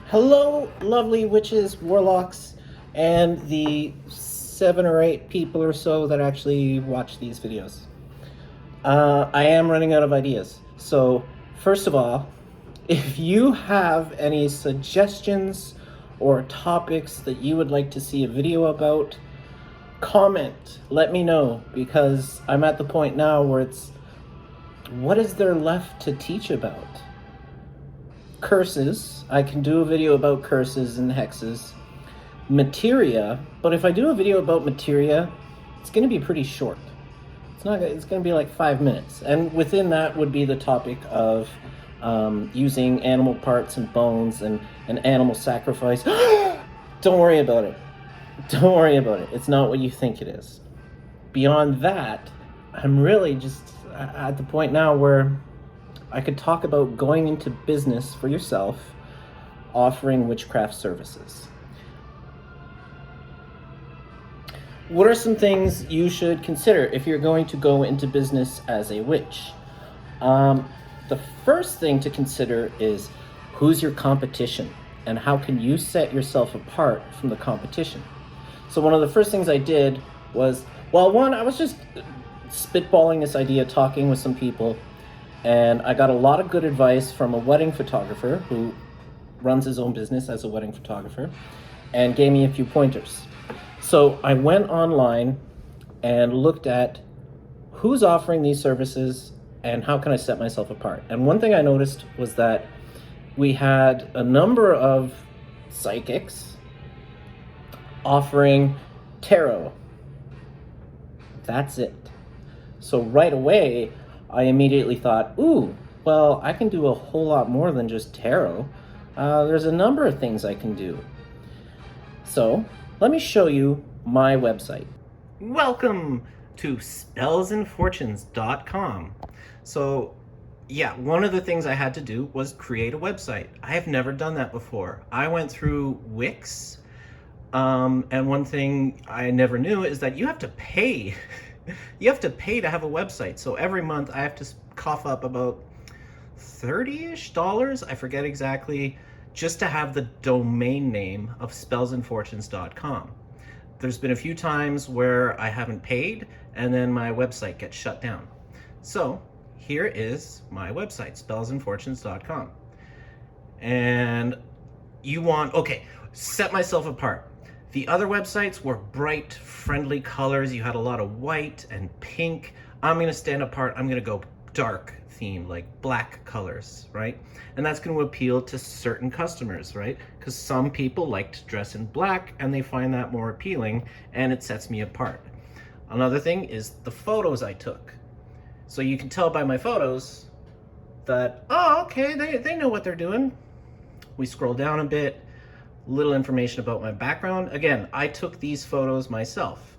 Hello, lovely witches, warlocks, and the 7 or 8 people or so that actually watch these videos. I am running out of ideas. So, first of all, if you have any suggestions or topics that you would like to see a video about, comment, let me know, because I'm at the point now where it's, what is there left to teach about? Curses, I can do a video about curses and hexes. Materia, but if I do a video about materia, it's going to be pretty short. It's going to be like 5 minutes, and within that would be the topic of using animal parts and bones and animal sacrifice. Don't worry about it. Don't worry about it. It's not what you think it is. Beyond that, I'm really just at the point now where I could talk about going into business for yourself, offering witchcraft services. What are some things you should consider if you're going to go into business as a witch? The first thing to consider is, who's your competition and how can you set yourself apart from the competition? So one of the first things I did was, well, one, I was just spitballing this idea, talking with some people, and I got a lot of good advice from a wedding photographer who runs his own business as a wedding photographer and gave me a few pointers. So I went online and looked at who's offering these services and how can I set myself apart. And one thing I noticed was that we had a number of psychics offering tarot. That's it. So right away, I immediately thought, ooh, well, I can do a whole lot more than just tarot. There's a number of things I can do. So let me show you my website. Welcome to spellsandfortunes.com. So yeah, one of the things I had to do was create a website. I have never done that before. I went through Wix, and one thing I never knew is that you have to pay. You have to pay to have a website. So every month I have to cough up about $30-ish, I forget exactly, just to have the domain name of spellsandfortunes.com. There's been a few times where I haven't paid and then my website gets shut down. So here is my website, spellsandfortunes.com. And you want, okay, set myself apart. The other websites were bright, friendly colors. You had a lot of white and pink. I'm going to stand apart. I'm going to go dark theme, like black colors, right? And that's going to appeal to certain customers, right? Because some people like to dress in black and they find that more appealing and it sets me apart. Another thing is the photos I took. So you can tell by my photos that, oh, okay, they know what they're doing. We scroll down a bit. Little information about my background. Again, I took these photos myself.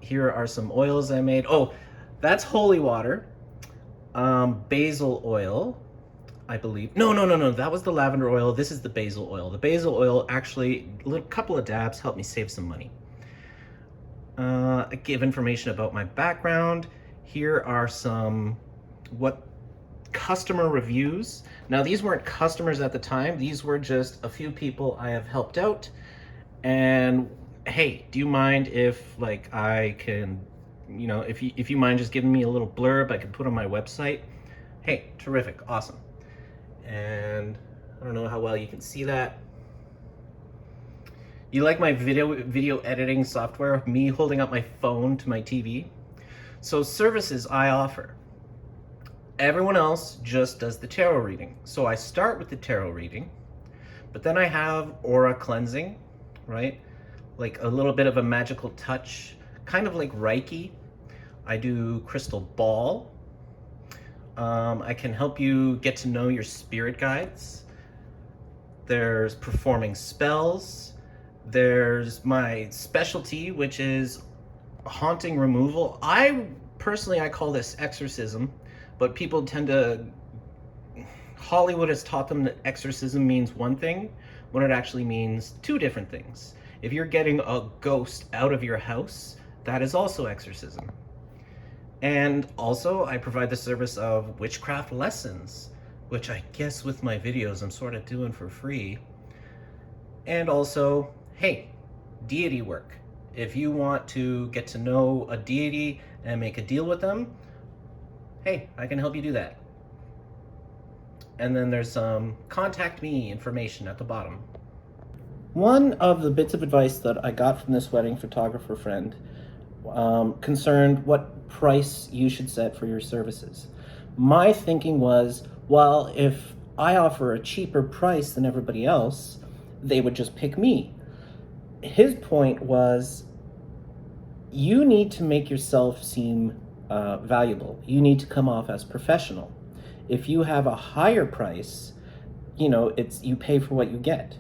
Here are some oils I made. Oh, that's holy water, basil oil, I believe. No, that was the lavender oil. This is the basil oil. The basil oil, actually, a couple of dabs helped me save some money. I give information about my background. Here are some customer reviews. Now, these weren't customers at the time. These were just a few people I have helped out. And hey, do you mind if, like, I can, you know, if you mind just giving me a little blurb I can put on my website? Hey, terrific, awesome. And I don't know how well you can see that. You like my video editing software, me holding up my phone to my TV? So services I offer. Everyone else just does the tarot reading. So I start with the tarot reading, but then I have aura cleansing, right? Like a little bit of a magical touch, kind of like Reiki. I do crystal ball. I can help you get to know your spirit guides. There's performing spells. There's my specialty, which is haunting removal. I call this exorcism, but people tend to Hollywood has taught them that exorcism means one thing when it actually means two different things. If you're getting a ghost out of your house, that is also exorcism. And also, I provide the service of witchcraft lessons, which I guess with my videos I'm sort of doing for free. And also, hey, deity work. If you want to get to know a deity and make a deal with them, hey, I can help you do that. And then there's some contact me information at the bottom. One of the bits of advice that I got from this wedding photographer friend concerned what price you should set for your services. My thinking was, well, if I offer a cheaper price than everybody else, they would just pick me. His point was, you need to make yourself seem valuable. You need to come off as professional. If you have a higher price, it's you pay for what you get,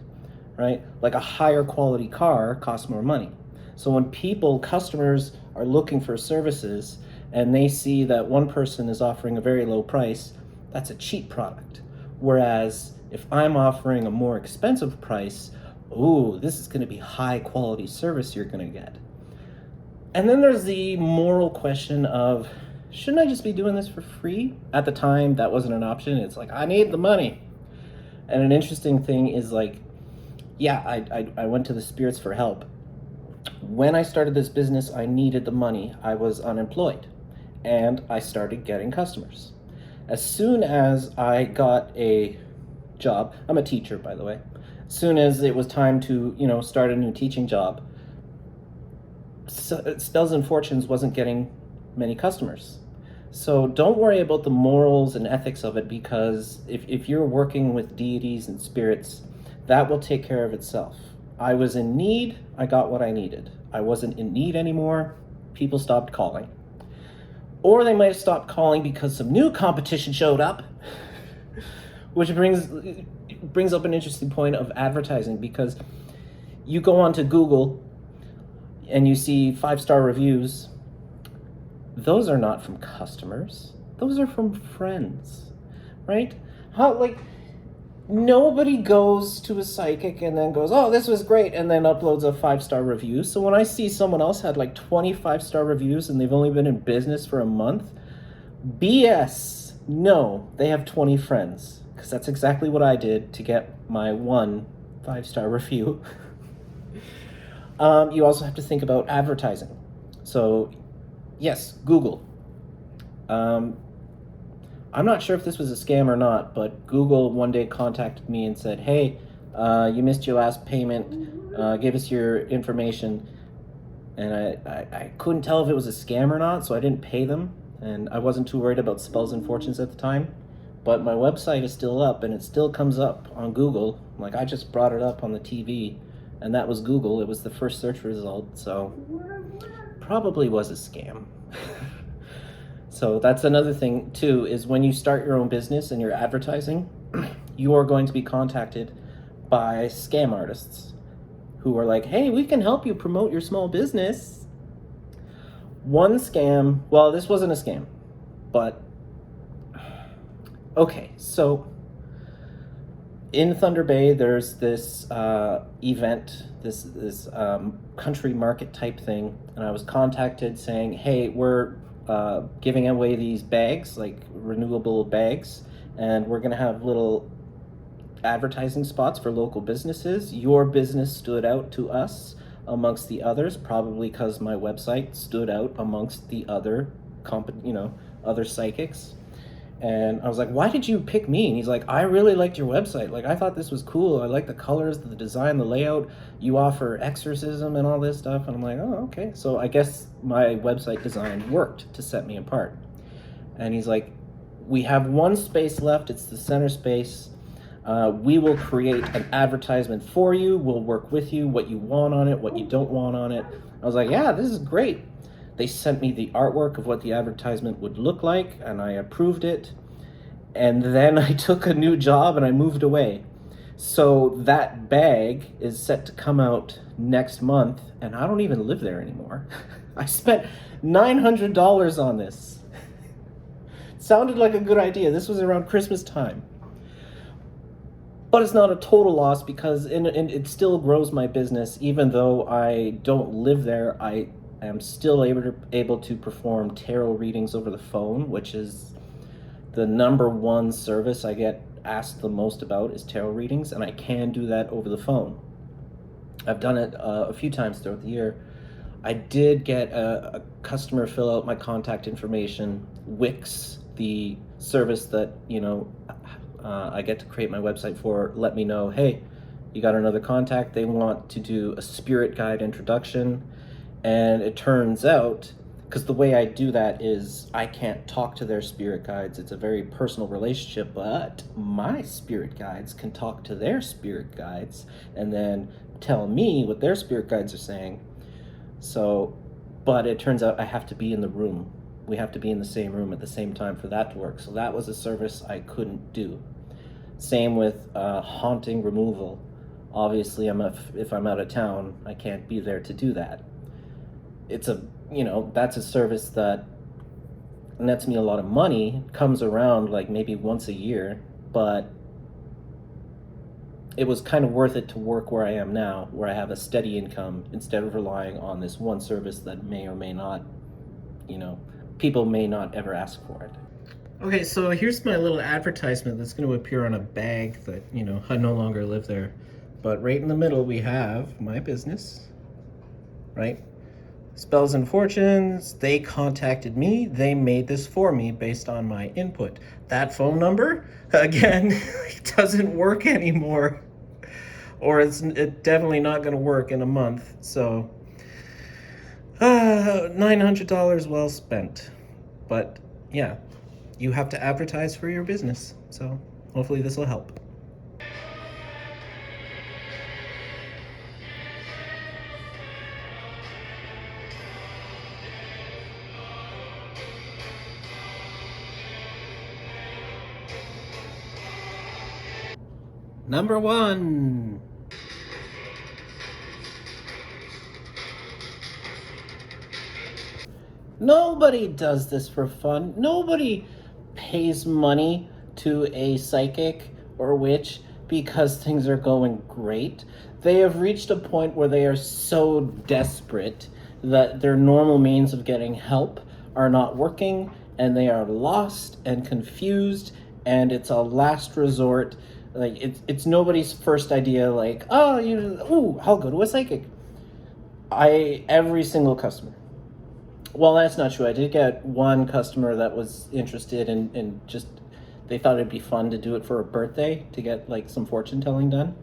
right? Like a higher quality car costs more money. So when customers are looking for services and they see that one person is offering a very low price, that's a cheap product. Whereas if I'm offering a more expensive price, ooh, this is going to be high quality service you're going to get. And then there's the moral question of, shouldn't I just be doing this for free? At the time, that wasn't an option. It's like, I need the money. And an interesting thing is like, yeah, I went to the spirits for help. When I started this business, I needed the money. I was unemployed and I started getting customers. As soon as I got a job, I'm a teacher, by the way. As soon as it was time to, start a new teaching job, Spells and Fortunes wasn't getting many customers. So don't worry about the morals and ethics of it, because if you're working with deities and spirits, that will take care of itself. I was in need, I got what I needed. I wasn't in need anymore, people stopped calling. Or they might have stopped calling because some new competition showed up, which brings up an interesting point of advertising, because you go onto Google and you see 5-star reviews. Those are not from customers. Those are from friends, right? Nobody goes to a psychic and then goes, oh, this was great, and then uploads a 5-star review. So when I see someone else had like 25-star reviews and they've only been in business for a month, BS. No, they have 20 friends, because that's exactly what I did to get my one 5-star review. You also have to think about advertising. So yes, Google. I'm not sure if this was a scam or not, but Google one day contacted me and said, hey, you missed your last payment, give us your information. And I couldn't tell if it was a scam or not, so I didn't pay them. And I wasn't too worried about Spells and Fortunes at the time. But my website is still up, and it still comes up on Google. Like, I just brought it up on the TV, and that was Google. It was the first search result, so probably was a scam. So that's another thing too, is when you start your own business and you're advertising, you are going to be contacted by scam artists who are like, hey, we can help you promote your small business. One scam, well, this wasn't a scam, but okay, so in Thunder Bay, there's this event, this country market type thing, and I was contacted saying, hey, we're giving away these bags, like renewable bags, and we're going to have little advertising spots for local businesses. Your business stood out to us amongst the others, probably because my website stood out amongst the other other psychics. And I was like, why did you pick me? And he's like, I really liked your website. Like, I thought this was cool. I like the colors, the design, the layout. You offer exorcism and all this stuff. And I'm like, oh, okay. So I guess my website design worked to set me apart. And he's like, we have one space left. It's the center space. We will create an advertisement for you. We'll work with you, what you want on it, what you don't want on it. I was like, yeah, this is great. They sent me the artwork of what the advertisement would look like, and I approved it. And then I took a new job and I moved away. So that bag is set to come out next month, and I don't even live there anymore. I spent $900 on this. Sounded like a good idea. This was around Christmas time. But it's not a total loss because it still grows my business. Even though I don't live there, I am still able to perform tarot readings over the phone, which is the number one service I get asked the most about is tarot readings, and I can do that over the phone. I've done it a few times throughout the year. I did get a customer fill out my contact information. Wix, the service that, I get to create my website for, let me know, hey, you got another contact. They want to do a spirit guide introduction. And it turns out, because the way I do that is I can't talk to their spirit guides. It's a very personal relationship, but my spirit guides can talk to their spirit guides and then tell me what their spirit guides are saying. So, but it turns out I have to be in the room. We have to be in the same room at the same time for that to work. So that was a service I couldn't do. Same with haunting removal. Obviously, if I'm out of town, I can't be there to do that. That's a service that nets me a lot of money, comes around like maybe once a year, but it was kind of worth it to work where I am now, where I have a steady income instead of relying on this one service that may or may not, people may not ever ask for it. Okay, so here's my little advertisement that's going to appear on a bag that, I no longer live there. But right in the middle, we have my business, right? Spells and Fortunes, they contacted me. They made this for me based on my input. That phone number, again, it doesn't work anymore. Or it's definitely not going to work in a month. So, $900 well spent. But, yeah, you have to advertise for your business. So, hopefully this will help. Number 1. Nobody does this for fun. Nobody pays money to a psychic or witch because things are going great. They have reached a point where they are so desperate that their normal means of getting help are not working, and they are lost and confused, and it's a last resort. Like it's nobody's first idea, like, I'll go to a psychic. Every single customer. Well, that's not true. I did get one customer that was interested in just, they thought it'd be fun to do it for a birthday, to get like some fortune telling done.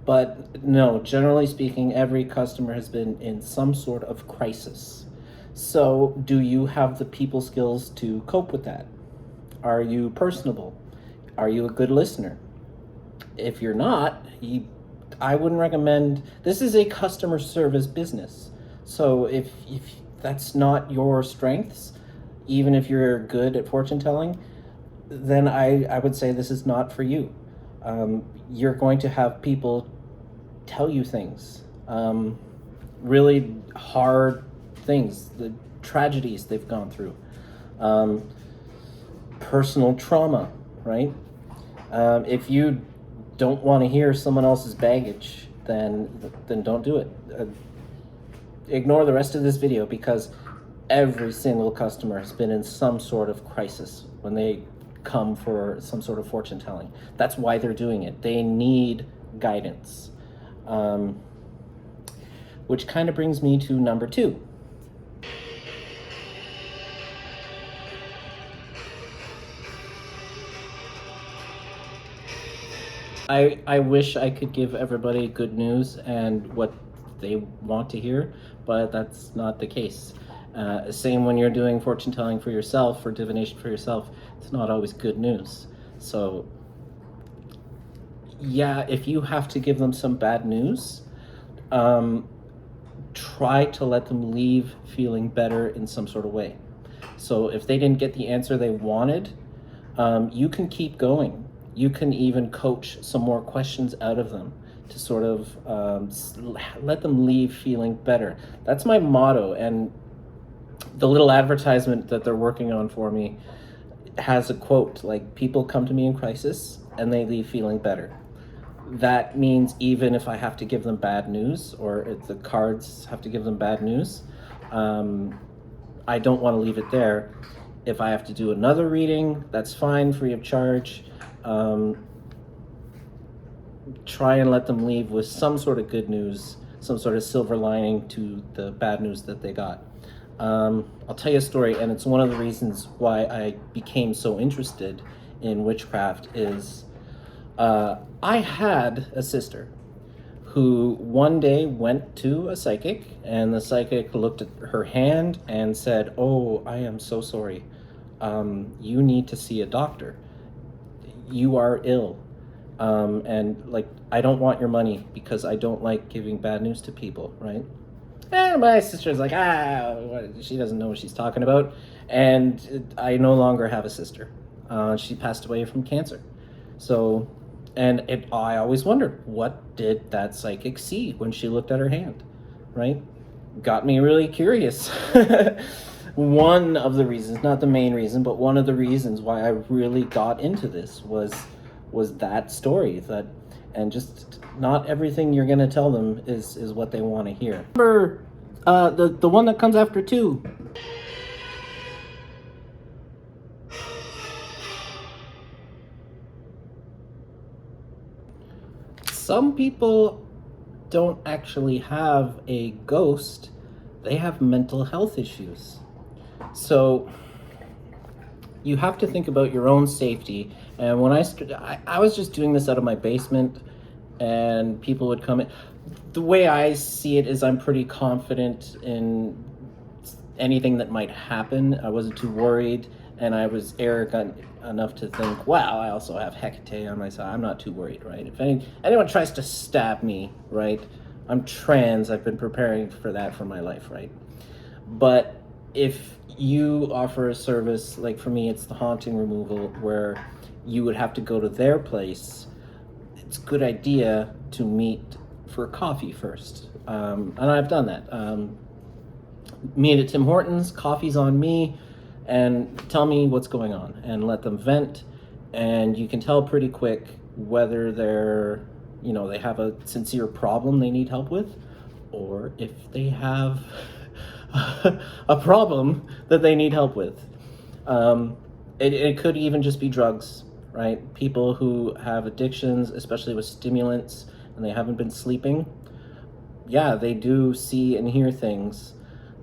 But no, generally speaking, every customer has been in some sort of crisis. So do you have the people skills to cope with that? Are you personable? Are you a good listener? If you're not, I wouldn't recommend. This is a customer service business. So if that's not your strengths, even if you're good at fortune telling, then I would say this is not for you. You're going to have people tell you things, really hard things, the tragedies they've gone through, personal trauma, right? If you don't want to hear someone else's baggage, then don't do it. Ignore the rest of this video, because every single customer has been in some sort of crisis when they come for some sort of fortune telling. That's why they're doing it. They need guidance. Which kind of brings me to number 2. I wish I could give everybody good news and what they want to hear, but that's not the case. Same when you're doing fortune telling for yourself or divination for yourself, it's not always good news. So yeah, if you have to give them some bad news, try to let them leave feeling better in some sort of way. So if they didn't get the answer they wanted, you can keep going. You can even coach some more questions out of them to sort of let them leave feeling better. That's my motto. And the little advertisement that they're working on for me has a quote like, people come to me in crisis and they leave feeling better. that means even if I have to give them bad news, or if the cards have to give them bad news, I don't want to leave it there. If I have to do another reading, that's fine, free of charge. Try and let them leave with some sort of good news, some sort of silver lining to the bad news that they got. I'll tell you a story, and it's one of the reasons why I became so interested in witchcraft is I had a sister who one day went to a psychic, and the psychic looked at her hand and said, "Oh, I am so sorry. You need to see a doctor. You are ill. And like, I don't want your money because I don't like giving bad news to people," right? And my sister's like, she doesn't know what she's talking about. And I no longer have a sister. She passed away from cancer. So, I always wondered, what did that psychic see when she looked at her hand, right? Got me really curious. One of the reasons, not the main reason, but one of the reasons why I really got into this was that story, and just not everything you're gonna tell them is what they want to hear. Remember, the one that comes after 2. Some people don't actually have a ghost; they have mental health issues. So you have to think about your own safety. And when I was just doing this out of my basement, and people would come in. The way I see it is I'm pretty confident in anything that might happen. I wasn't too worried, and I was arrogant enough to think, wow, I also have Hecate on my side. I'm not too worried, right? If anyone tries to stab me, right? I'm trans. I've been preparing for that for my life, right? But if you offer a service, like for me, it's the haunting removal, where you would have to go to their place, it's a good idea to meet for coffee first. And I've done that. Meet at Tim Hortons, coffee's on me, and tell me what's going on, and let them vent. And you can tell pretty quick whether they have a sincere problem they need help with, or if they have a problem that they need help with. It could even just be drugs, right? People who have addictions, especially with stimulants, and they haven't been sleeping, yeah, they do see and hear things.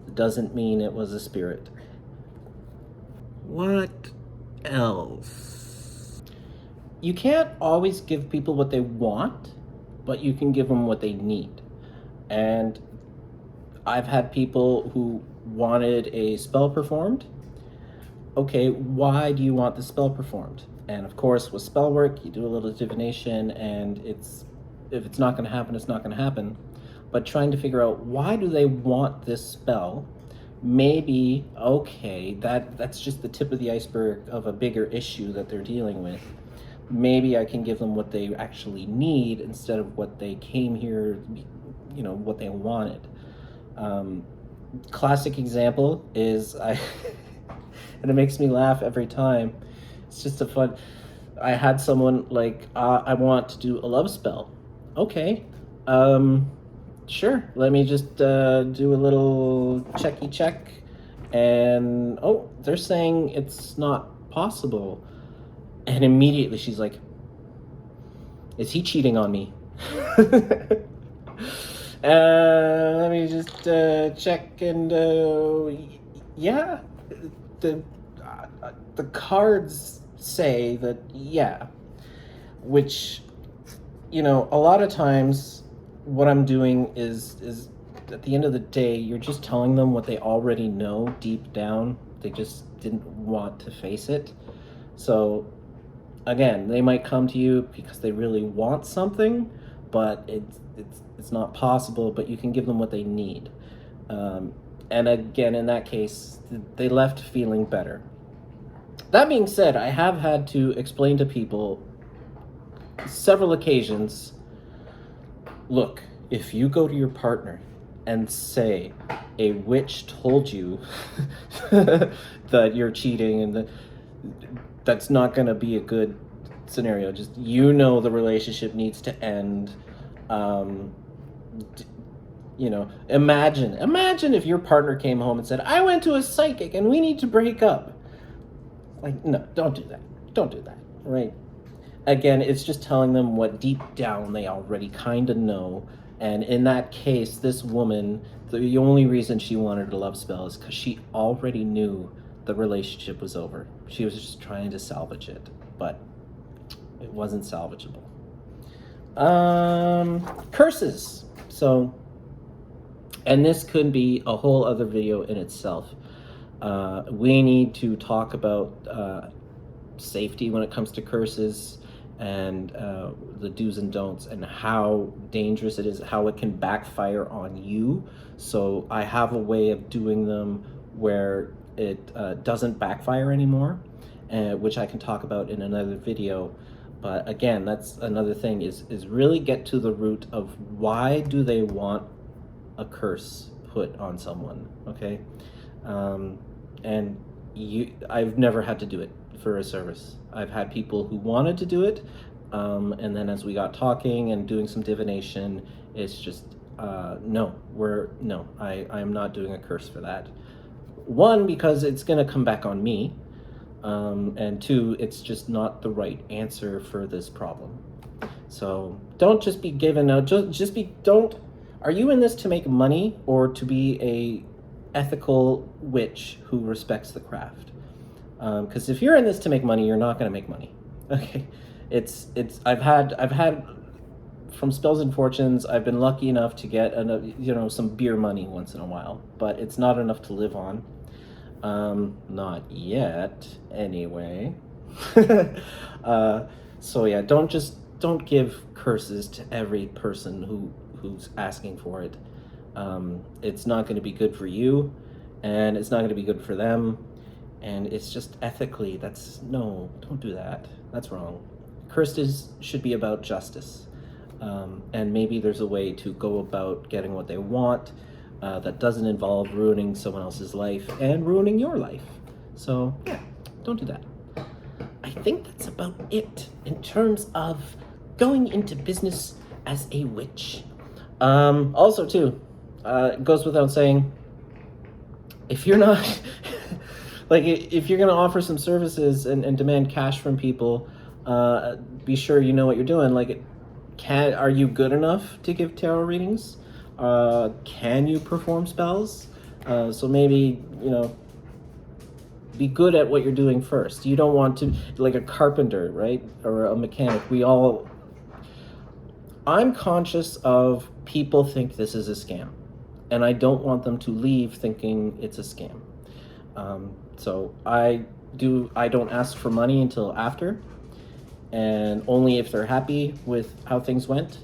It doesn't mean it was a spirit. What else? You can't always give people what they want, but you can give them what they need. And I've had people who wanted a spell performed. Okay, why do you want the spell performed? And of course, with spell work, you do a little divination, and if it's not going to happen, it's not going to happen. But trying to figure out, why do they want this spell? Maybe, okay, that's just the tip of the iceberg of a bigger issue that they're dealing with. Maybe I can give them what they actually need instead of what they came here, what they wanted. Classic example is and it makes me laugh every time. It's just I had someone like, I want to do a love spell. Okay, sure, let me just do a little checky check, and they're saying it's not possible. And immediately she's like, is he cheating on me? Let me just check, and yeah, the cards say that, yeah, which, a lot of times what I'm doing is at the end of the day, you're just telling them what they already know deep down. They just didn't want to face it. So again, they might come to you because they really want something, but it's not possible, but you can give them what they need. And again, in that case, they left feeling better. That being said, I have had to explain to people several occasions, look, if you go to your partner and say a witch told you that you're cheating, and that's not going to be a good scenario. Just, you know, the relationship needs to end. Um, you know, imagine if your partner came home and said, I went to a psychic and we need to break up. Like, no, don't do that. Don't do that, right? Again, it's just telling them what deep down they already kind of know. And in that case, this woman, the only reason she wanted a love spell is because she already knew the relationship was over. She was just trying to salvage it, but it wasn't salvageable. Curses. So, and this could be a whole other video in itself. We need to talk about safety when it comes to curses, and the do's and don'ts, and how dangerous it is, how it can backfire on you. So I have a way of doing them where it doesn't backfire anymore, which I can talk about in another video. But again, that's another thing, is really get to the root of why do they want a curse put on someone, okay? And I've never had to do it for a service. I've had people who wanted to do it, and then as we got talking and doing some divination, it's just, no, I am not doing a curse for that. One, because it's gonna come back on me, and two, it's just not the right answer for this problem. So don't just be given out, are you in this to make money or to be a ethical witch who respects the craft? Because if you're in this to make money, you're not going to make money. Okay, I've had from Spells and Fortunes, I've been lucky enough to get some beer money once in a while, but it's not enough to live on. Not yet, anyway. So yeah, don't give curses to every person who's asking for it. It's not going to be good for you, and it's not going to be good for them, and it's just ethically, don't do that. That's wrong. Curses should be about justice, and maybe there's a way to go about getting what they want that doesn't involve ruining someone else's life and ruining your life. So yeah, don't do that. I think that's about it in terms of going into business as a witch. Also too, it goes without saying, if you're not like, if you're going to offer some services and demand cash from people, be sure you know what you're doing. Like, are you good enough to give tarot readings? Can you perform spells? So maybe, be good at what you're doing first. You don't want to, like a carpenter, right? Or a mechanic. I'm conscious of people think this is a scam, and I don't want them to leave thinking it's a scam. So I don't ask for money until after, and only if they're happy with how things went,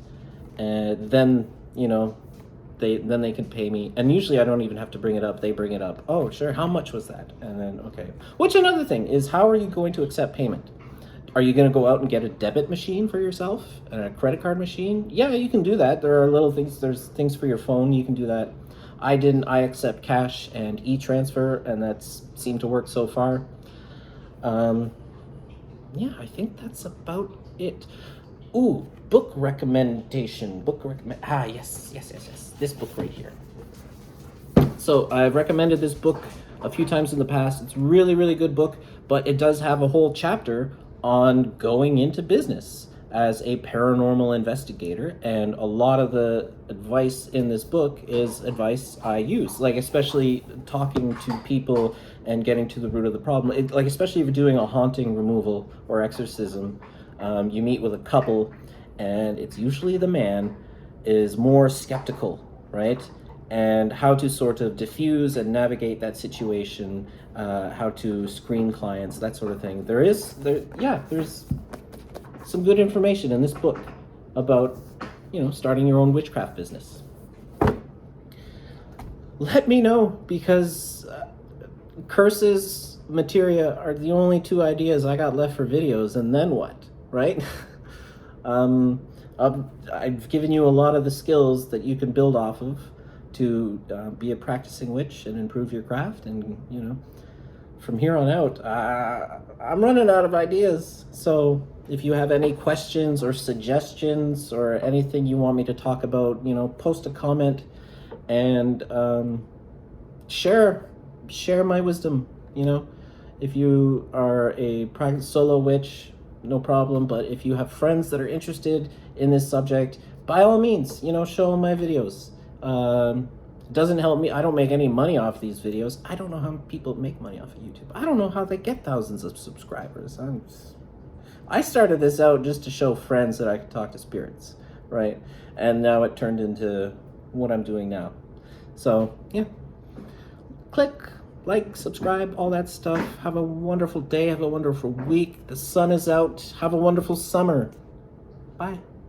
and then, they can pay me. And usually I don't even have to bring it up. They bring it up. Oh, sure. How much was that? And then, okay. Which, another thing is, how are you going to accept payment? Are you going to go out and get a debit machine for yourself and a credit card machine? Yeah, you can do that. There are little things. There's things for your phone. You can do that. I accept cash and e-transfer, and that's seemed to work so far. Yeah, I think that's about it. Ooh, book recommendation. Yes. This book right here. So I've recommended this book a few times in the past. It's really, really good book, but it does have a whole chapter on going into business as a paranormal investigator, and a lot of the advice in this book is advice I use, like especially talking to people and getting to the root of the problem. Like especially if you're doing a haunting removal or exorcism, you meet with a couple, and it's usually the man is more skeptical, right? And how to sort of diffuse and navigate that situation, how to screen clients, that sort of thing. There's some good information in this book about, starting your own witchcraft business. Let me know, because curses, materia are the only two ideas I got left for videos, and then what, right? I've given you a lot of the skills that you can build off of to be a practicing witch and improve your craft, and from here on out, I'm running out of ideas, so If you have any questions or suggestions or anything you want me to talk about, you know, post a comment and share my wisdom. You know, if you are a private solo witch, no problem. But if you have friends that are interested in this subject, by all means, you know, show them my videos. Doesn't help me. I don't make any money off these videos. I don't know how people make money off of YouTube. I don't know how they get thousands of subscribers. I started this out just to show friends that I could talk to spirits, right? And now it turned into what I'm doing now. So, yeah. Click, like, subscribe, all that stuff. Have a wonderful day. Have a wonderful week. The sun is out. Have a wonderful summer. Bye.